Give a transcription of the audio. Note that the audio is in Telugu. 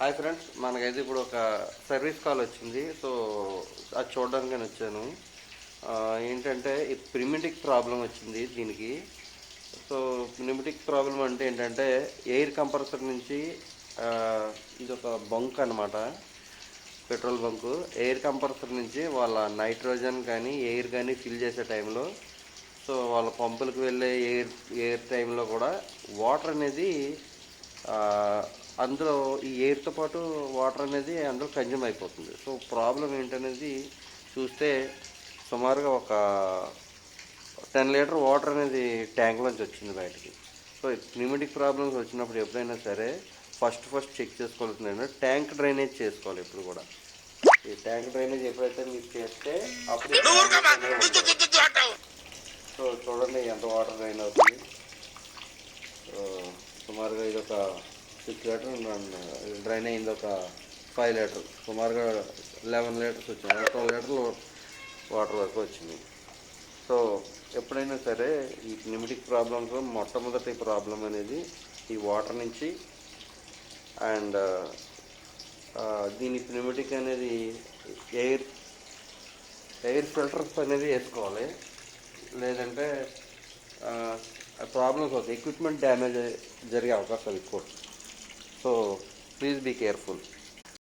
హాయ్ ఫ్రెండ్స్, మనకైతే ఇప్పుడు ఒక సర్వీస్ కాల్ వచ్చింది. సో అది చూడడానికి నేను వచ్చాను. ఏంటంటే ఈ ప్రిమిటిక్ ప్రాబ్లం వచ్చింది దీనికి. సో ప్రిమిటిక్ ప్రాబ్లం అంటే ఏంటంటే ఎయిర్ కంప్రెసర్ నుంచి ఇది ఒక బంక్ అనమాట, పెట్రోల్ బంకు. ఎయిర్ కంప్రెసర్ నుంచి వాళ్ళ నైట్రోజన్ కానీ ఎయిర్ కానీ ఫిల్ చేసే టైంలో, సో వాళ్ళ పంపులకు వెళ్ళే ఎయిర్ టైంలో కూడా వాటర్ అనేది అందులో ఈ ఎయిర్తో పాటు వాటర్ అనేది అందులో కన్జ్యూమ్ అయిపోతుంది. సో ప్రాబ్లం ఏంటనేది చూస్తే సుమారుగా ఒక 10 లీటర్ వాటర్ అనేది ట్యాంక్లోంచి వచ్చింది బయటికి. సో న్యూమెటిక్ ప్రాబ్లమ్స్ వచ్చినప్పుడు ఎప్పుడైనా సరే ఫస్ట్ చెక్ చేసుకోవాల్సిందంటే ట్యాంక్ డ్రైనేజ్ చేసుకోవాలి ఎప్పుడు కూడా. ఈ ట్యాంక్ డ్రైనేజ్ ఎప్పుడైతే మీరు చేస్తే అప్పుడు సో చూడండి ఎంత వాటర్ డ్రైన్ అవుతుంది. సో సుమారుగా ఇది ఒక 6 లీటర్ డ్రైన్ అయింది, ఒక 5 లీటర్, సుమారుగా 11 లీటర్స్ వచ్చింది, 12 లీటర్లు వాటర్ వరకు వచ్చింది. సో ఎప్పుడైనా సరే ఈ న్యూమెటిక్ ప్రాబ్లమ్స్ మొట్టమొదటి ప్రాబ్లం అనేది ఈ వాటర్ నుంచి. అండ్ దీని న్యూమెటిక్ అనేది ఎయిర్ ఫిల్టర్స్ అనేది వేసుకోవాలి, లేదంటే ప్రాబ్లమ్స్ అవుతాయి, ఎక్విప్మెంట్ డ్యామేజ్ జరిగే అవకాశాలు ఎక్కువ. So please be careful.